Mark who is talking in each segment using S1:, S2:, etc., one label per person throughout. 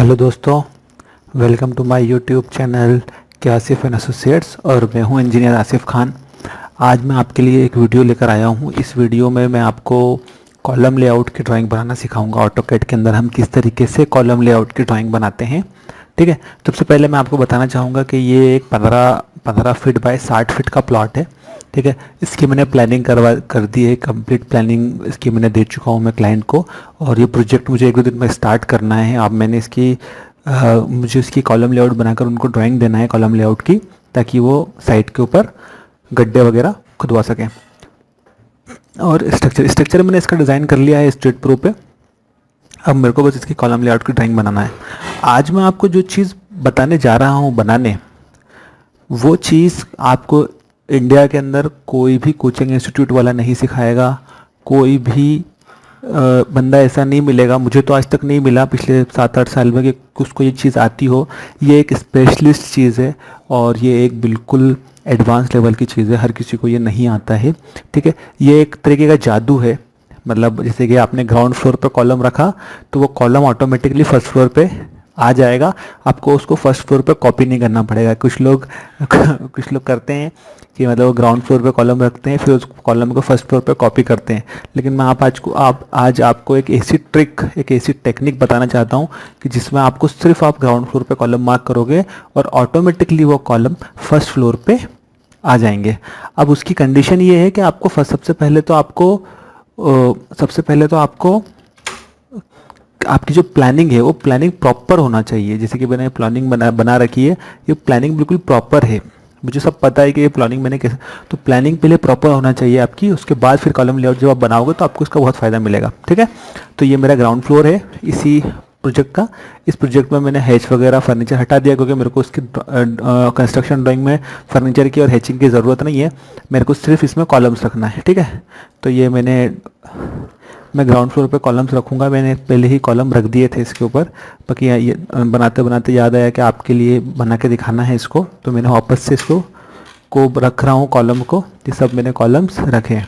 S1: Hello दोस्तों, welcome to my YouTube channel के Asif and associates. और मैं हूं इंजीनियर आसिफ खान। आज मैं आपके लिए एक वीडियो लेकर आया हूं। इस वीडियो में मैं आपको कॉलम लेआउट की ड्राइंग बनाना सिखाऊंगा। ऑटोकैड के अंदर हम किस तरीके से कॉलम लेआउट की ड्राइंग बनाते हैं। ठीक है, सबसे पहले मैं आपको बताना चाहूँगा कि ये एक 15 फीट बाय 60 फीट का प्लॉट है। ठीक है, इसकी मैंने प्लानिंग कर दी है, कंप्लीट प्लानिंग इसकी मैंने दे चुका हूँ मैं क्लाइंट को। और ये प्रोजेक्ट मुझे 1-2 दिन में स्टार्ट करना है। अब मैंने मुझे इसकी कॉलम लेआउट बनाकर उनको ड्राइंग देना है कॉलम लेआउट की, ताकि वो साइट के ऊपर गड्ढे वगैरह खुदवा सकें। और स्ट्रक्चर मैंने इसका डिज़ाइन कर लिया है स्ट्रेट प्रो पे। अब मेरे को बस इसकी कॉलम लेआउट की ड्राइंग बनाना है। आज मैं आपको जो चीज़ बताने जा रहा हूँ बनाने, वो चीज़ आपको इंडिया के अंदर कोई भी कोचिंग इंस्टीट्यूट वाला नहीं सिखाएगा। कोई भी बंदा ऐसा नहीं मिलेगा, मुझे तो आज तक नहीं मिला पिछले 7-8 साल में, कि उसको ये चीज़ आती हो। ये एक स्पेशलिस्ट चीज़ है और ये एक बिल्कुल एडवांस लेवल की चीज़ है। हर किसी को ये नहीं आता है। ठीक है, ये एक तरीके का जादू है। मतलब जैसे कि आपने ग्राउंड फ्लोर पर कॉलम रखा तो वो कॉलम ऑटोमेटिकली फर्स्ट फ्लोर पे आ जाएगा। आपको उसको फर्स्ट फ्लोर पे कॉपी नहीं करना पड़ेगा। कुछ लोग कुछ लोग करते हैं कि मतलब वो ग्राउंड फ्लोर पे कॉलम रखते हैं, फिर उस कॉलम को फर्स्ट फ्लोर पे कॉपी करते हैं। लेकिन मैं आज आपको एक ऐसी टेक्निक बताना चाहता हूँ कि जिसमें आपको सिर्फ आप ग्राउंड फ्लोर पे कॉलम मार्क करोगे और ऑटोमेटिकली वो कॉलम फर्स्ट फ्लोर पे आ जाएंगे। अब उसकी कंडीशन ये है कि आपको सबसे पहले तो आपको आपकी जो प्लानिंग है वो प्लानिंग प्रॉपर होना चाहिए। जैसे कि मैंने प्लानिंग बना रखी है, ये प्लानिंग बिल्कुल प्रॉपर है। मुझे सब पता है कि ये प्लानिंग मैंने कैसे, तो प्लानिंग पहले प्रॉपर होना चाहिए आपकी। उसके बाद फिर कॉलम लेआउट जब आप बनाओगे तो आपको इसका बहुत फ़ायदा मिलेगा। ठीक है, तो ये मेरा ग्राउंड फ्लोर है इसी प्रोजेक्ट का। इस प्रोजेक्ट में मैंने हैच वगैरह फर्नीचर हटा दिया, क्योंकि मेरे को इसकी कंस्ट्रक्शन ड्राइंग में फर्नीचर की और हैचिंग की ज़रूरत नहीं है। मेरे को सिर्फ इसमें कॉलम्स रखना है। ठीक है, तो ये मैं ग्राउंड फ्लोर पे कॉलम्स रखूँगा। मैंने पहले ही कॉलम रख दिए थे इसके ऊपर, बाकी ये बनाते बनाते याद आया कि आपके लिए बना के दिखाना है इसको, तो मैंने वापस से इसको रख रहा हूँ कॉलम को। ये सब मैंने कॉलम्स रखे हैं।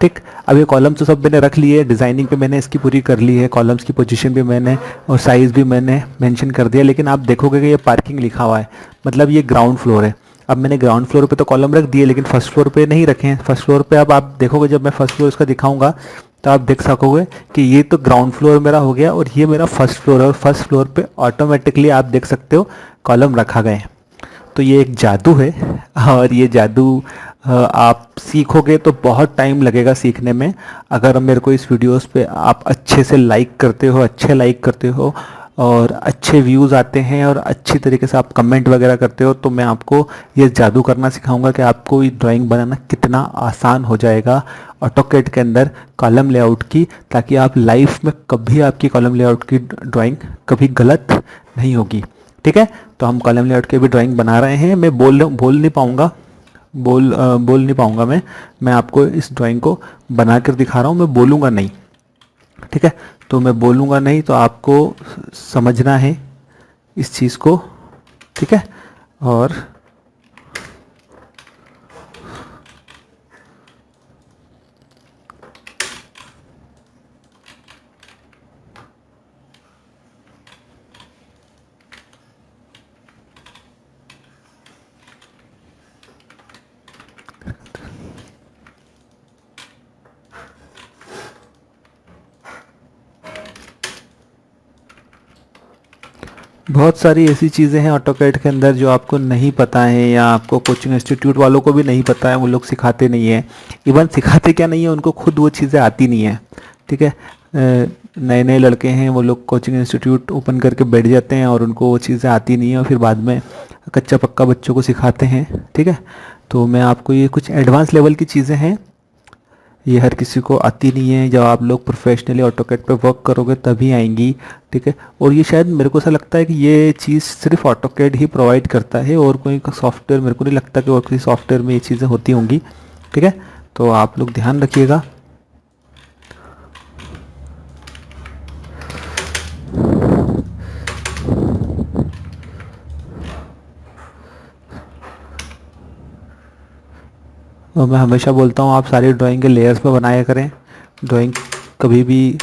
S1: ठीक, अब ये कॉलम्स तो सब मैंने रख लिए। डिज़ाइनिंग पे मैंने इसकी पूरी कर ली है। कॉलम्स की पोजीशन भी मैंने और साइज़ भी मैंने मेंशन कर दिया। लेकिन आप देखोगे कि ये पार्किंग लिखा हुआ है, मतलब ये ग्राउंड फ्लोर है। अब मैंने ग्राउंड फ्लोर पे तो कॉलम रख दिए, लेकिन फर्स्ट फ्लोर पे नहीं रखे हैं। फर्स्ट फ्लोर पे अब आप देखोगे, जब मैं फर्स्ट फ्लोर इसका दिखाऊंगा तो आप देख सकोगे कि ये तो ग्राउंड फ्लोर मेरा हो गया और ये मेरा फर्स्ट फ्लोर है। और फर्स्ट फ्लोर पे ऑटोमेटिकली आप देख सकते हो कॉलम रखा गए। तो ये एक जादू है, और ये जादू आप सीखोगे तो बहुत टाइम लगेगा सीखने में। अगर मेरे को इस वीडियोस पे आप अच्छे से लाइक करते हो और अच्छे व्यूज़ आते हैं और अच्छी तरीके से आप कमेंट वगैरह करते हो, तो मैं आपको ये जादू करना सिखाऊंगा कि आपको ये ड्राइंग बनाना कितना आसान हो जाएगा ऑटोकैड के अंदर कॉलम लेआउट की, ताकि आप लाइफ में कभी आपकी कॉलम लेआउट की ड्राइंग कभी गलत नहीं होगी। ठीक है, तो हम कॉलम लेआउट की भी ड्राइंग बना रहे हैं। मैं बोल नहीं पाऊंगा मैं आपको इस ड्राइंग को बना कर दिखा रहा हूँ, मैं बोलूँगा नहीं। ठीक है, तो मैं बोलूँगा नहीं, तो आपको समझना है इस चीज़ को। ठीक है, और बहुत सारी ऐसी चीज़ें हैं ऑटोकैड के अंदर जो आपको नहीं पता है, या आपको कोचिंग इंस्टीट्यूट वालों को भी नहीं पता है। वो लोग सिखाते नहीं है। इवन सिखाते क्या नहीं है, उनको खुद वो चीज़ें आती नहीं है। ठीक है, नए नए लड़के हैं, वो लोग कोचिंग इंस्टीट्यूट ओपन करके बैठ जाते हैं और उनको वो चीज़ें आती नहीं है, और फिर बाद में कच्चा पक्का बच्चों को सिखाते हैं। ठीक है, तो मैं आपको ये कुछ एडवांस लेवल की चीज़ें हैं, ये हर किसी को आती नहीं है। जब आप लोग प्रोफेशनली ऑटोकैड पे वर्क करोगे तभी आएंगी। ठीक है, और ये शायद मेरे को ऐसा लगता है कि ये चीज़ सिर्फ ऑटोकैड ही प्रोवाइड करता है, और कोई सॉफ्टवेयर मेरे को नहीं लगता कि और किसी सॉफ्टवेयर में ये चीज़ें होती होंगी। ठीक है, तो आप लोग ध्यान रखिएगा। और मैं हमेशा बोलता हूँ आप सारी ड्राइंग के लेयर्स पे बनाया करें। ड्राइंग कभी भी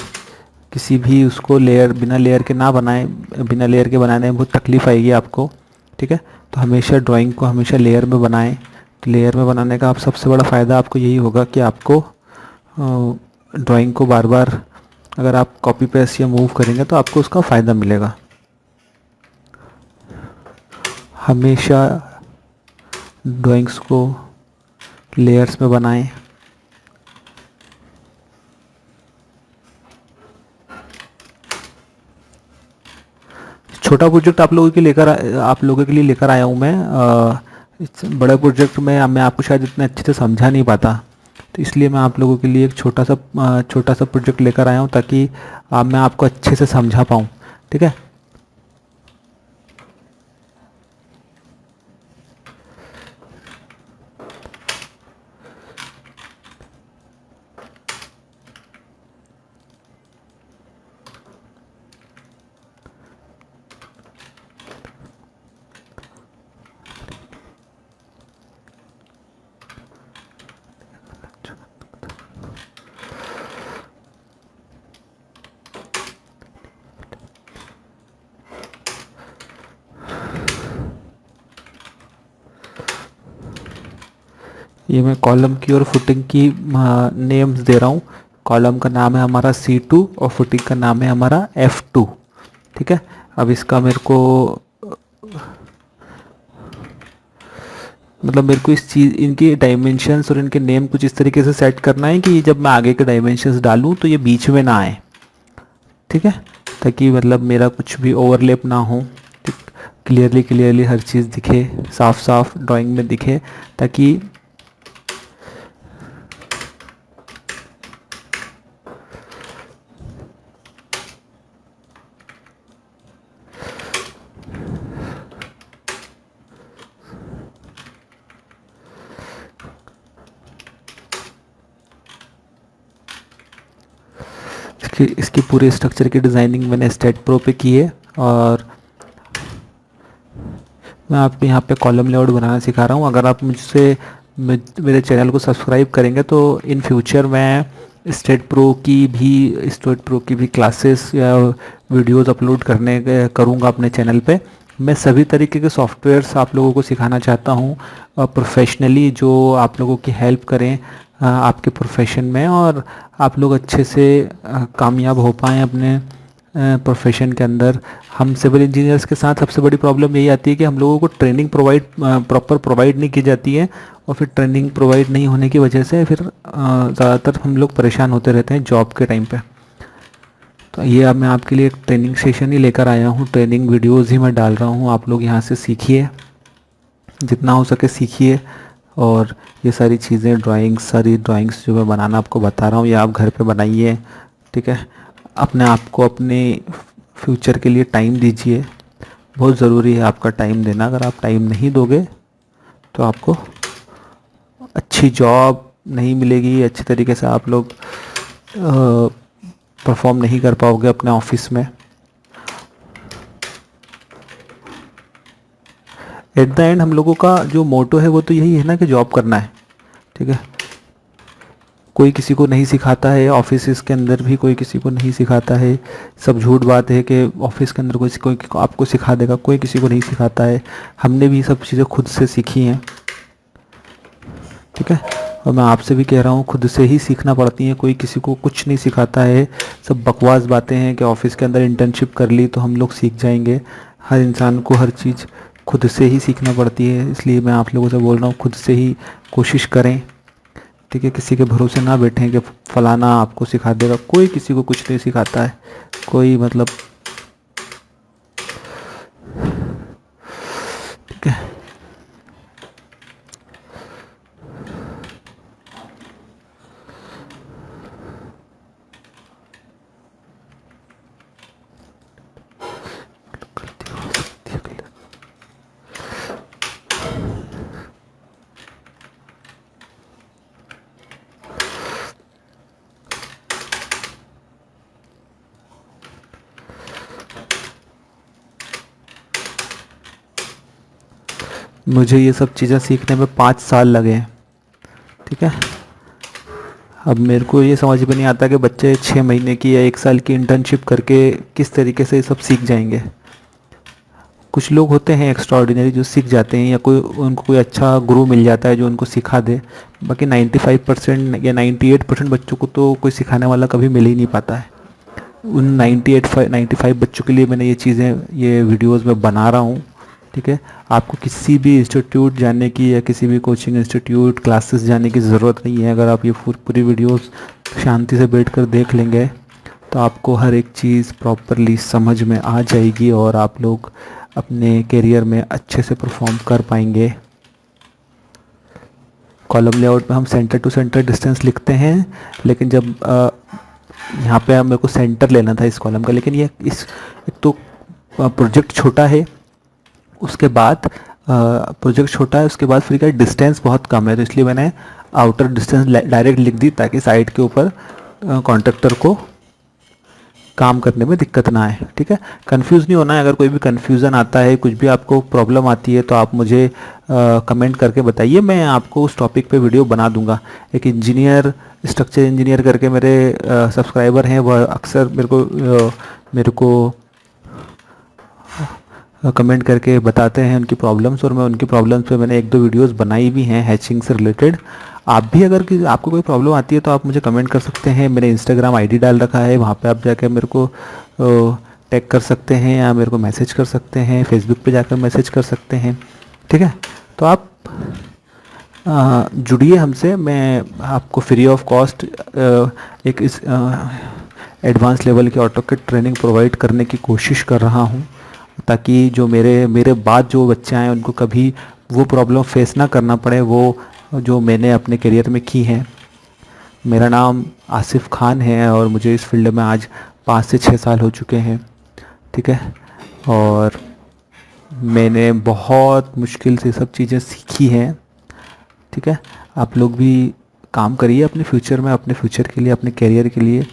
S1: किसी भी उसको लेयर बिना लेयर के ना बनाएं, बिना लेयर के बनाने में बहुत तकलीफ़ आएगी आपको, ठीक है। तो हमेशा ड्राइंग को हमेशा लेयर में बनाएं। तो लेयर में बनाने का आप सबसे बड़ा फ़ायदा आपको यही होगा कि आपको ड्राइंग को बार बार अगर आप कॉपी पेस्ट या मूव करेंगे तो आपको उसका फ़ायदा मिलेगा। हमेशा ड्राइंग्स को लेयर्स में बनाएं। छोटा प्रोजेक्ट आप लोगों के लिए लेकर आया हूँ मैं। इस बड़े प्रोजेक्ट में मैं आपको शायद इतने अच्छे से समझा नहीं पाता, तो इसलिए मैं आप लोगों के लिए एक छोटा सा प्रोजेक्ट लेकर आया हूँ ताकि मैं आपको अच्छे से समझा पाऊँ, ठीक है। ये मैं कॉलम की और फुटिंग की नेम्स दे रहा हूँ। कॉलम का नाम है हमारा C2 और फुटिंग का नाम है हमारा F2, ठीक है। अब इसका मेरे को इस चीज़ इनके डायमेंशंस और इनके नेम कुछ इस तरीके से सेट करना है कि जब मैं आगे के डायमेंशंस डालूँ तो ये बीच में ना आए, ठीक है, ताकि मतलब मेरा कुछ भी ओवरलैप ना हो, क्लियरली हर चीज़ दिखे, साफ साफ ड्राइंग में दिखे, ताकि इसकी पूरे स्ट्रक्चर की डिज़ाइनिंग मैंने स्टेट प्रो पे की है और मैं आपको यहाँ पे कॉलम लेआउट बनाना सिखा रहा हूँ। अगर आप मेरे चैनल को सब्सक्राइब करेंगे तो इन फ्यूचर मैं स्टेट प्रो की भी क्लासेस या वीडियोस अपलोड करूँगा अपने चैनल पे। मैं सभी तरीके के सॉफ्टवेयर्स आप लोगों को सिखाना चाहता हूँ प्रोफेशनली, जो आप लोगों की हेल्प करें आपके प्रोफेशन में और आप लोग अच्छे से कामयाब हो पाएँ अपने प्रोफेशन के अंदर। हम सिविल इंजीनियर्स के साथ सबसे बड़ी प्रॉब्लम यही आती है कि हम लोगों को ट्रेनिंग प्रॉपर प्रोवाइड नहीं की जाती है और फिर ट्रेनिंग प्रोवाइड नहीं होने की वजह से फिर ज़्यादातर हम लोग परेशान होते रहते हैं जॉब के टाइम पे। तो ये अब मैं आपके लिए एक ट्रेनिंग सेशन ही लेकर आया हूँ, ट्रेनिंग वीडियोज़ ही मैं डाल रहा हूँ। आप लोग यहाँ से सीखिए, जितना हो सके सीखिए और ये सारी सारी ड्राइंग्स जो मैं बनाना आपको बता रहा हूँ ये आप घर पे बनाइए, ठीक है। अपने आप को अपने फ्यूचर के लिए टाइम दीजिए, बहुत ज़रूरी है आपका टाइम देना। अगर आप टाइम नहीं दोगे तो आपको अच्छी जॉब नहीं मिलेगी, अच्छी तरीके से आप लोग परफॉर्म नहीं कर पाओगे अपने ऑफिस में। एट द एंड हम लोगों का जो मोटो है वो तो यही है ना कि जॉब करना है, ठीक है। कोई किसी को नहीं सिखाता है, ऑफिस के अंदर भी कोई किसी को नहीं सिखाता है। सब झूठ बात है कि ऑफिस के अंदर कोई आपको सिखा देगा, कोई किसी को नहीं सिखाता है। हमने भी सब चीज़ें खुद से सीखी हैं, ठीक है। और मैं आपसे भी कह रहा हूँ खुद से ही सीखना पड़ती है, कोई किसी को कुछ नहीं सिखाता है। सब बकवास बातें हैं कि ऑफिस के अंदर इंटर्नशिप कर ली तो हम लोग सीख जाएंगे। हर इंसान को हर चीज़ खुद से ही सीखना पड़ती है, इसलिए मैं आप लोगों से बोल रहा हूँ खुद से ही कोशिश करें, ठीक है। किसी के भरोसे ना बैठें कि फलाना आपको सिखा देगा, कोई किसी को कुछ नहीं सिखाता है, कोई मतलब, ठीक है। मुझे ये सब चीज़ें सीखने में 5 साल लगे हैं, ठीक है। अब मेरे को ये समझ में नहीं आता कि बच्चे 6 महीने की या 1 साल की इंटर्नशिप करके किस तरीके से ये सब सीख जाएंगे। कुछ लोग होते हैं एक्स्ट्राऑर्डिनरी जो सीख जाते हैं, या कोई उनको कोई अच्छा गुरु मिल जाता है जो उनको सिखा दे। बाकी 95% या 98% बच्चों को तो कोई सिखाने वाला कभी मिल ही नहीं पाता है। उन 95 बच्चों के लिए मैंने ये चीज़ें, ये वीडियोस में बना रहा हूँ। ठीक है, आपको किसी भी इंस्टीट्यूट जाने की या किसी भी कोचिंग इंस्टीट्यूट क्लासेस जाने की ज़रूरत नहीं है। अगर आप ये पूरी वीडियोस शांति से बैठकर देख लेंगे तो आपको हर एक चीज़ प्रॉपरली समझ में आ जाएगी और आप लोग अपने करियर में अच्छे से परफॉर्म कर पाएंगे। कॉलम लेआउट में हम सेंटर टू सेंटर डिस्टेंस लिखते हैं, लेकिन जब यहाँ पे मेरे को सेंटर लेना था इस कॉलम का, लेकिन ये एक तो प्रोजेक्ट छोटा है, उसके बाद प्रोजेक्ट छोटा है, उसके बाद फिर क्या डिस्टेंस बहुत कम है, तो इसलिए मैंने आउटर डिस्टेंस डायरेक्ट लिख दी ताकि साइड के ऊपर कॉन्ट्रैक्टर को काम करने में दिक्कत ना आए। ठीक है, कंफ्यूज नहीं होना है। अगर कोई भी कंफ्यूजन आता है, कुछ भी आपको प्रॉब्लम आती है, तो आप मुझे कमेंट करके बताइए, मैं आपको उस टॉपिक पे वीडियो बना दूंगा। एक इंजीनियर, स्ट्रक्चर इंजीनियर करके मेरे सब्सक्राइबर हैं, वह अक्सर मेरे को कमेंट करके बताते हैं उनकी प्रॉब्लम्स, और मैं उनकी प्रॉब्लम्स पे मैंने 1-2 वीडियोस बनाई भी हैं हैचिंग से रिलेटेड। आप भी अगर आपको कोई प्रॉब्लम आती है तो आप मुझे कमेंट कर सकते हैं। मैंने इंस्टाग्राम आईडी डाल रखा है, वहाँ पे आप जाकर मेरे को टैग कर सकते हैं या मेरे को मैसेज कर सकते हैं, फेसबुक पे जाकर मैसेज कर सकते हैं। ठीक है, तो आप जुड़िए हमसे। मैं आपको फ्री ऑफ कॉस्ट एक इस एडवांस लेवल की ऑटोकैड ट्रेनिंग प्रोवाइड करने की कोशिश कर रहा हूँ, ताकि जो मेरे बाद जो बच्चे आए उनको कभी वो प्रॉब्लम फेस ना करना पड़े, वो जो मैंने अपने करियर में की हैं। मेरा नाम आसिफ खान है और मुझे इस फील्ड में आज 5 से 6 साल हो चुके हैं। ठीक है, और मैंने बहुत मुश्किल से सब चीज़ें सीखी हैं। ठीक है, आप लोग भी काम करिए अपने फ्यूचर में, अपने फ्यूचर के लिए, अपने करियर के लिए।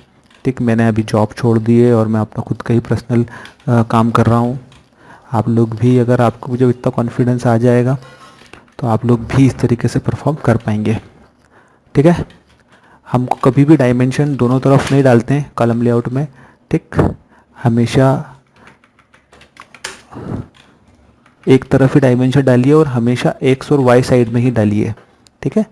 S1: ठीक, मैंने अभी जॉब छोड़ दी है और मैं अपना खुद का ही पर्सनल काम कर रहा हूँ। आप लोग भी, अगर आपको जब इतना कॉन्फिडेंस आ जाएगा तो आप लोग भी इस तरीके से परफॉर्म कर पाएंगे। ठीक है, हमको कभी भी डायमेंशन दोनों तरफ नहीं डालते हैं कॉलम लेआउट में। ठीक, हमेशा एक तरफ ही डायमेंशन डालिए और हमेशा एक्स और वाई साइड में ही डालिए। ठीक है,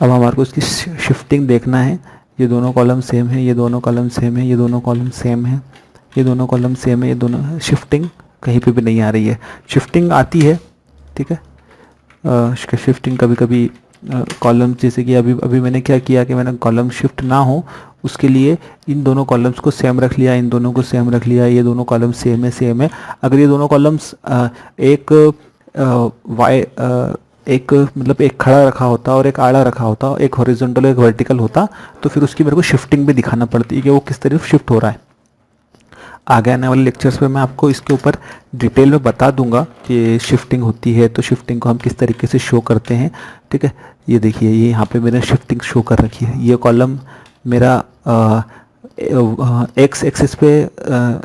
S1: अब हमारे को इसकी शिफ्टिंग देखना है। ये दोनों कॉलम सेम है, ये दोनों कॉलम सेम है, ये दोनों कॉलम सेम है, ये दोनों कॉलम सेम है, ये दोनों, शिफ्टिंग कहीं पे भी नहीं आ रही है। शिफ्टिंग आती है, ठीक है, शिफ्टिंग कभी कभी कॉलम, जैसे कि अभी मैंने क्या किया कि मैंने कॉलम शिफ्ट ना हो उसके लिए इन दोनों कॉलम्स को सेम रख लिया, इन दोनों को सेम रख लिया, ये दोनों कॉलम सेम है। अगर ये दोनों कॉलम्स एक एक मतलब एक खड़ा रखा होता और एक आड़ा रखा होता, एक हॉरिजॉन्टल एक वर्टिकल होता, तो फिर उसकी मेरे को शिफ्टिंग भी दिखाना पड़ती है कि वो किस तरफ शिफ्ट हो रहा है। आगे आने वाले लेक्चर्स में मैं आपको इसके ऊपर डिटेल में बता दूंगा कि शिफ्टिंग होती है तो शिफ्टिंग को हम किस तरीके से शो करते हैं। ठीक है, ये देखिए, ये यहाँ पे मैंने शिफ्टिंग शो कर रखी है। ये कॉलम मेरा एक्स एक्सिस पे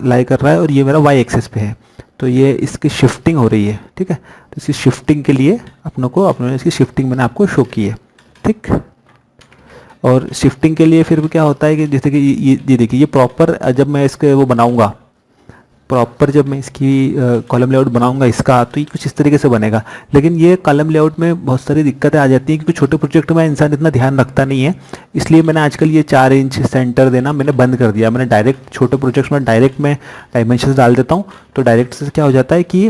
S1: लाई कर रहा है और ये मेरा वाई एक्सिस पे है, तो ये इसकी शिफ्टिंग हो रही है। ठीक है, तो इसकी शिफ्टिंग के लिए अपने इसकी शिफ्टिंग मैंने आपको शो की है। ठीक, और शिफ्टिंग के लिए फिर भी क्या होता है कि जैसे कि ये देखिए, ये प्रॉपर जब मैं इसके वो बनाऊंगा, प्रॉपर जब मैं इसकी कॉलम लेआउट बनाऊंगा इसका, तो ये कुछ इस तरीके से बनेगा। लेकिन ये कॉलम लेआउट में बहुत सारी दिक्कतें आ जाती हैं क्योंकि छोटे प्रोजेक्ट में इंसान इतना ध्यान रखता नहीं है, इसलिए मैंने आजकल ये 4 इंच सेंटर देना मैंने बंद कर दिया। मैंने डायरेक्ट छोटे प्रोजेक्ट्स में डायरेक्ट मैं डायमेंशन डाल देता हूँ, तो डायरेक्ट से क्या हो जाता है कि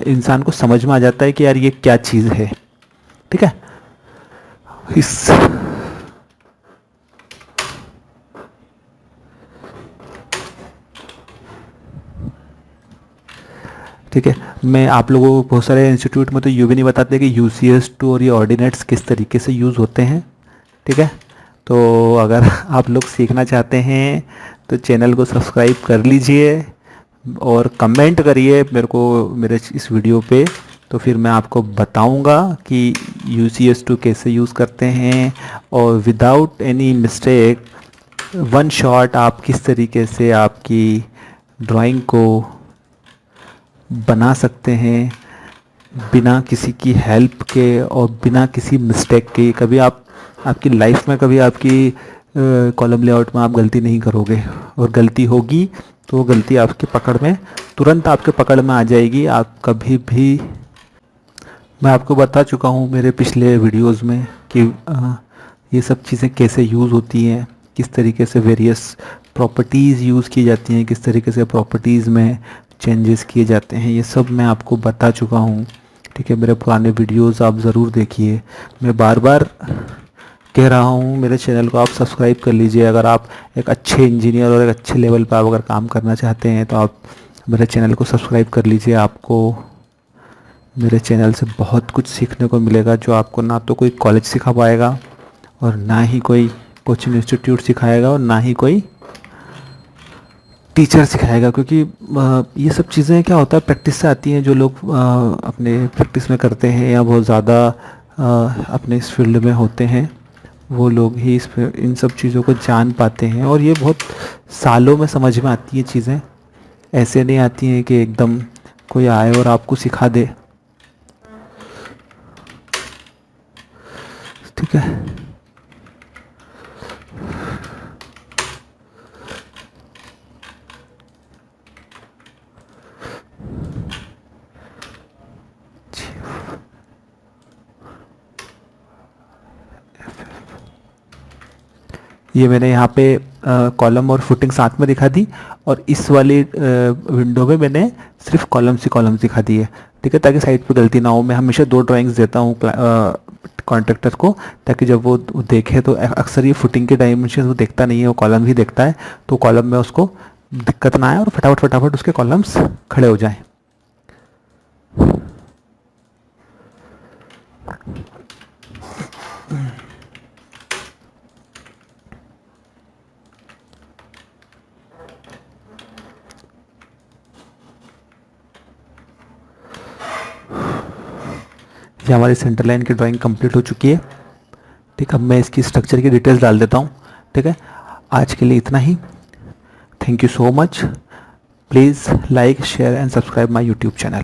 S1: इंसान को समझ में आ जाता है कि यार ये क्या चीज़ है। ठीक है, इस ठीक है, मैं आप लोगों को बहुत सारे इंस्टीट्यूट में तो ये भी नहीं बताते कि UCS2 और ये ऑर्डिनेट्स किस तरीके से यूज़ होते हैं। ठीक है, तो अगर आप लोग सीखना चाहते हैं तो चैनल को सब्सक्राइब कर लीजिए और कमेंट करिए मेरे इस वीडियो पे, तो फिर मैं आपको बताऊंगा कि UCS2 कैसे यूज़ करते हैं और without any mistake one shot आप किस तरीके से आपकी ड्राइंग को बना सकते हैं। बिना किसी की हेल्प के और बिना किसी मिस्टेक के कभी आप आपकी लाइफ में कभी आपकी कॉलम लेआउट में आप गलती नहीं करोगे, और गलती होगी तो वो गलती आपके पकड़ में, तुरंत आपके पकड़ में आ जाएगी। आप कभी भी, मैं आपको बता चुका हूँ मेरे पिछले वीडियोस में कि ये सब चीज़ें कैसे यूज़ होती हैं, किस तरीके से वेरियस प्रॉपर्टीज़ यूज़ की जाती हैं, किस तरीके से प्रॉपर्टीज़ में चेंजेस किए जाते हैं, ये सब मैं आपको बता चुका हूँ। ठीक है, मेरे पुराने वीडियोस आप ज़रूर देखिए। मैं बार बार कह रहा हूँ मेरे चैनल को आप सब्सक्राइब कर लीजिए। अगर आप एक अच्छे इंजीनियर और एक अच्छे लेवल पर आप अगर काम करना चाहते हैं तो आप मेरे चैनल को सब्सक्राइब कर लीजिए। आपको मेरे चैनल से बहुत कुछ सीखने को मिलेगा, जो आपको ना तो कोई कॉलेज सिखा पाएगा और ना ही कोई कोचिंग इंस्टीट्यूट सिखाएगा और ना ही कोई टीचर सिखाएगा। क्योंकि ये सब चीज़ें क्या होता है प्रैक्टिस से आती हैं। जो लोग अपने प्रैक्टिस में करते हैं या बहुत ज़्यादा अपने इस फील्ड में होते हैं, वो लोग ही इन सब चीज़ों को जान पाते हैं, और ये बहुत सालों में समझ में आती है चीज़ें। ऐसे नहीं आती हैं कि एकदम कोई आए और आपको सिखा दे। ठीक है, ये मैंने यहाँ पे कॉलम और फुटिंग साथ में दिखा दी, और इस वाली विंडो में मैंने सिर्फ कॉलम्स ही कॉलम्स दिखा दी है। ठीक है, ताकि साइड पे गलती ना हो। मैं हमेशा 2 ड्राइंग्स देता हूँ कॉन्ट्रैक्टर को, ताकि जब वो देखे तो अक्सर ये फुटिंग के डायमेंशन वो देखता नहीं है, वो कॉलम ही देखता है, तो कॉलम में उसको दिक्कत ना आए और फटाफट फटाफट उसके कॉलम्स खड़े हो जाएँ। ये हमारी सेंटर लाइन की ड्राइंग कंप्लीट हो चुकी है। ठीक है, अब मैं इसकी स्ट्रक्चर की डिटेल्स डाल देता हूँ। ठीक है, आज के लिए इतना ही। Thank you so much. Please like share and subscribe my YouTube channel.